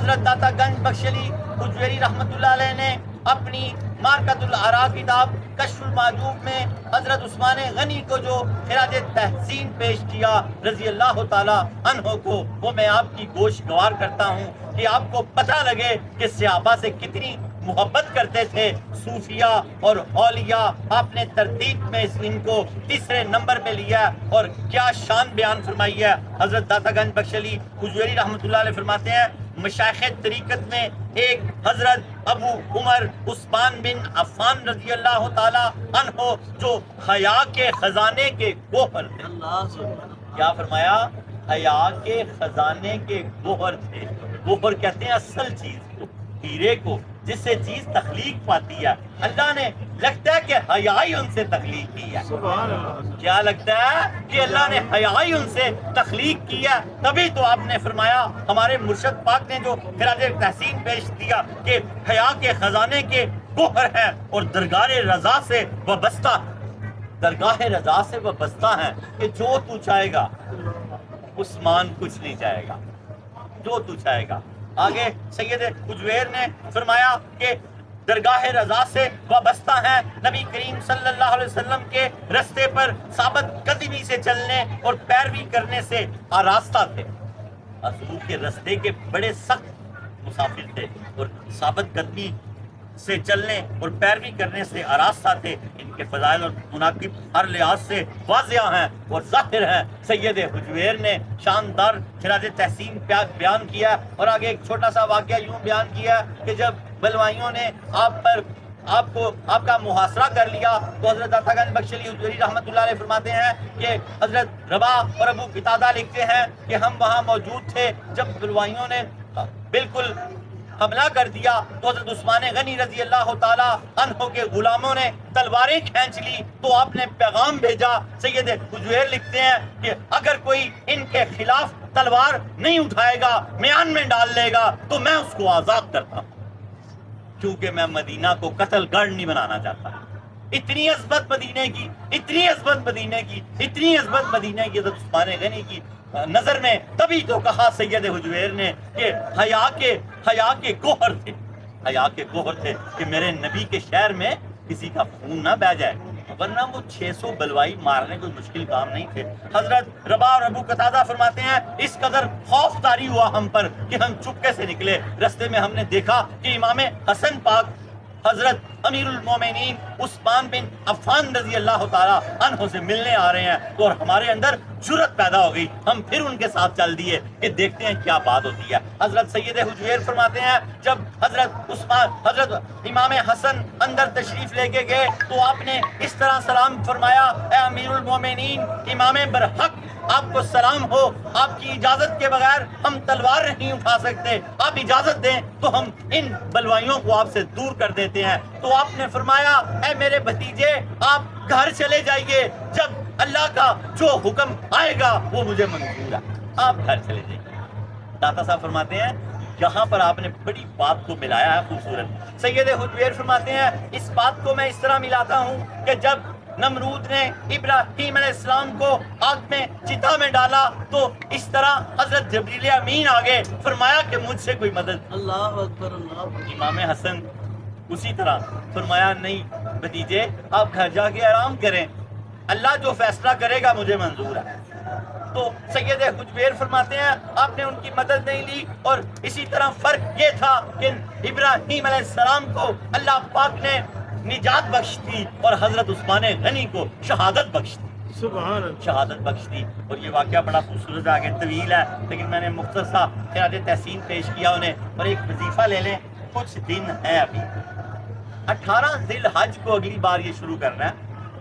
حضرت داتا گنج بخش علی حجویری رحمۃ اللہ علیہ نے اپنی مارکۃ الآراء کتاب کشف المحجوب میں حضرت عثمان غنی کو جو خراج تحسین پیش کیا رضی اللہ تعالیٰ عنہ کو، وہ میں آپ کی گوش گوار کرتا ہوں کہ آپ کو پتہ لگے کہ صحابہ سے کتنی محبت کرتے تھے صوفیاء اور اولیاء۔ آپ نے ترتیب میں ان کو تیسرے نمبر پہ لیا اور کیا شان بیان فرمائی ہے۔ حضرت داتا گنج بخش علی حجویری رحمۃ اللہ علیہ فرماتے ہیں مشائخ طریقت میں ایک حضرت ابو عمر عثمان بن عفان رضی اللہ تعالی عنہ جو حیا کے خزانے کے گوہر تھے۔ کیا فرمایا؟ حیا کے خزانے کے گوہر تھے۔ گوہر کہتے ہیں اصل چیز کو، ہیرے کو، جس سے چیز تخلیق پاتی ہے۔ اللہ نے لگتا ہے کہ حیا ہی ان سے تخلیق کی ہے۔ کیا لگتا ہے کہ اللہ نے حیا ہی ان سے تخلیق کی ہے؟ تبھی تو آپ نے فرمایا، ہمارے مرشد پاک نے جو خراج تحسین پیش کیا کہ حیا کے خزانے کے گوہر ہیں اور درگاہ رضا سے وابستہ، درگاہ رضا سے وابستہ ہیں کہ جو تو چاہے گا عثمان کچھ نہیں چاہے گا، جو تو چاہے گا۔ آگے سید حجویر نے فرمایا کہ درگاہ رضا سے وابستہ ہیں، نبی کریم صلی اللہ علیہ وسلم کے رستے پر ثابت قدمی سے چلنے اور پیروی کرنے سے آراستہ تھے۔ حضور کے رستے کے بڑے سخت مسافر تھے اور ثابت قدمی سے چلنے اور پیروی کرنے سے آراستہ تھے۔ ان کے فضائل اور مناقب ہر لحاظ سے واضح ہیں اور ظاہر ہیں۔ سید حجویر نے شاندار خراج تحسین بیان کیا اور آگے ایک چھوٹا سا واقعہ یوں بیان کیا کہ جب بلوائیوں نے آپ کا محاصرہ کر لیا تو حضرت داتا گنج بخش علی حجویری رحمۃ اللہ علیہ فرماتے ہیں کہ حضرت ربا اور ابو قتادہ لکھتے ہیں کہ ہم وہاں موجود تھے جب بلوائیوں نے بالکل حملہ کر دیا تو حضرت عثمان غنی رضی اللہ تعالیٰ عنہ کے غلاموں نے تلواریں کھینچ لی تو آپ نے پیغام بھیجا۔ سید حجویر لکھتے ہیں کہ اگر کوئی ان کے خلاف تلوار نہیں اٹھائے گا، میان میں ڈال لے گا تو میں اس کو آزاد کرتا ہوں، کیونکہ میں مدینہ کو قتل گڑھ نہیں بنانا چاہتا۔ اتنی عظمت مدینے کی، اتنی عظمت مدینے کی، اتنی عظمت مدینے کی حضرت عثمان غنی کی نظر میں تبھی تو کہا سید حجویر نے کہ حیا کے گوہر تھے، حیا کے گوہر تھے کہ میرے نبی کے شہر میں کسی کا خون نہ بہہ جائے، ورنہ وہ 600 بلوائی مارنے کوئی مشکل کام نہیں تھے۔ حضرت ربا اور ابو قتادہ فرماتے ہیں اس قدر خوف طاری ہوا ہم پر کہ ہم چپکے سے نکلے، رستے میں ہم نے دیکھا کہ امام حسن پاک حضرت امیر المومنین عثمان بن عفان رضی اللہ تعالیٰ عنہ سے ملنے آ رہے ہیں اور ہمارے اندر جرت پیدا ہو گئی، ہم پھر ان کے ساتھ چل دیے کہ دیکھتے ہیں کیا بات ہوتی ہے۔ حضرت سید حجویر فرماتے ہیں جب حضرت امام حسن اندر تشریف لے کے گئے تو آپ نے اس طرح سلام فرمایا، اے امیر المومنین امام برحق، آپ کو سلام ہو، آپ کی اجازت کے بغیر ہم تلوار نہیں اٹھا سکتے، آپ اجازت دیں تو ہم ان بلوائیوں کو آپ سے دور کر دیتے ہیں۔ تو آپ نے فرمایا اے میرے بھتیجے آپ گھر چلے جائیے، جب اللہ کا جو حکم آئے گا وہ مجھے منظور ہے، آپ گھر چلے جائیے۔ داتا صاحب فرماتے ہیں یہاں پر آپ نے بڑی بات کو ملایا ہے خوبصورت۔ سید حجویر فرماتے ہیں اس بات کو میں اس طرح ملاتا ہوں کہ جب نمرود نے ابراہیم علیہ السلام کو آگ میں چتا میں ڈالا تو اس طرح حضرت جبریل امین آگے فرمایا کہ مجھ سے کوئی مدد۔ اللہ اکبر، اللہ اکبر۔ امام حسن اسی طرح فرمایا نہیں بھتیجے آپ گھر جا کے آرام کریں، اللہ جو فیصلہ کرے گا مجھے منظور ہے۔ تو سید حجویر فرماتے ہیں آپ نے ان کی مدد نہیں لی، اور اسی طرح فرق یہ تھا کہ ابراہیم علیہ السلام کو اللہ پاک نے نجات بخش دی اور حضرت عثمان غنی کو شہادت بخش دی، سبحان اللہ، شہادت بخش دی۔ اور یہ واقعہ بڑا خوبصورت ہے، آگے طویل ہے لیکن میں نے مختصر خراج تحسین پیش کیا انہیں۔ اور ایک وظیفہ لے لیں، کچھ دن ہے ابھی، 18 ذی الحج کو اگلی بار یہ شروع کرنا ہے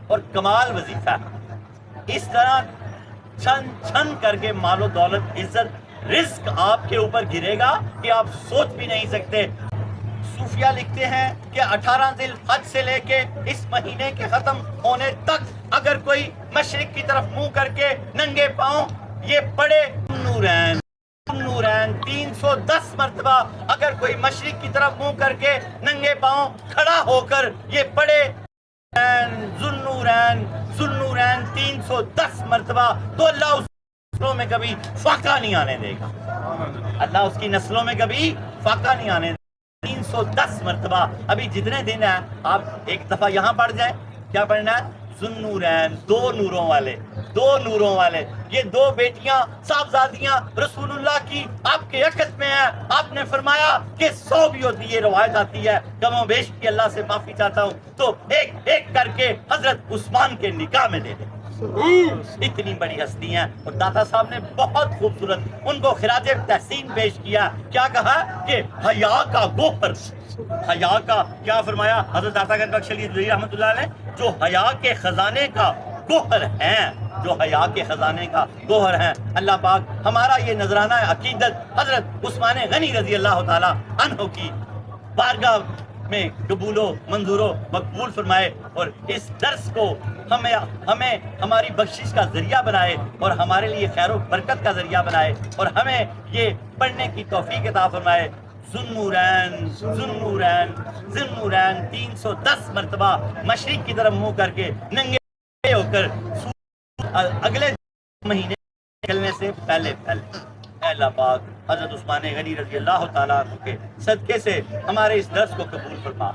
اور کمال وظیفہ ہے۔ اس طرح چھن چھن کر کے مال و دولت، عزت، رزق آپ کے اوپر گرے گا کہ آپ سوچ بھی نہیں سکتے۔ صوفیہ لکھتے ہیں کہ 18 ذی الحج سے لے کے اس مہینے کے ختم ہونے تک اگر کوئی مشرق کی طرف منہ کر کے ننگے پاؤں یہ پڑے نورین 310 مرتبہ، اگر کوئی مشرق کی طرف منہ کر کے ننگے پاؤں کھڑا ہو کر یہ پڑے ذوالنورین 310 مرتبہ، تو اللہ اس نسلوں میں کبھی فاقہ نہیں آنے دے گا، اللہ اس کی نسلوں میں کبھی فاقہ نہیں آنے 310 مرتبہ. ابھی جتنے دن ہیں آپ ایک دفعہ یہاں پڑھ جائیں. کیا پڑھنا ہے؟ ذوالنورین، دو نوروں والے، دو نوروں والے. یہ دو بیٹیاں صاحبزادیاں رسول اللہ کی آپ کے عقد میں ہیں. آپ نے فرمایا کہ 100 بھی ہوتی ہے، روایت آتی ہے کم و بیش کی، اللہ سے معافی چاہتا ہوں، تو ایک ایک کر کے حضرت عثمان کے نکاح میں دے دیں. اتنی بڑی ہستی ہیں. اور داتا صاحب نے بہت خوبصورت ان کو خراج تحسین پیش کیا. کیا کہا کہ حیا کا گوہر، حیا کا کیا فرمایا حضرت داتا گنج بخش علی جوہری رحمۃ اللہ علیہ، جو حیا کے خزانے کا گوہر ہیں، جو حیا کے خزانے کا گوہر ہیں. اللہ پاک ہمارا یہ نذرانہ عقیدت حضرت عثمان غنی رضی اللہ تعالی عنہ کی بارگاہ میں قبول و منظور و مقبول فرمائے، اور اس درس کو ہمیں ہماری بخشش کا ذریعہ بنائے، اور ہمارے لیے خیر و برکت کا ذریعہ بنائے، اور ہمیں یہ پڑھنے کی توفیق عطا فرمائے. ذوالنورین ذوالنورین ذوالنورین 310 مرتبہ مشرق کی طرف منہ کر کے ننگے ہو کر اگلے مہینے نکلنے سے پہلے اے اللہ پاک حضرت عثمان غنی رضی اللہ تعالیٰ عنہ کے صدقے سے ہمارے اس درس کو قبول فرما.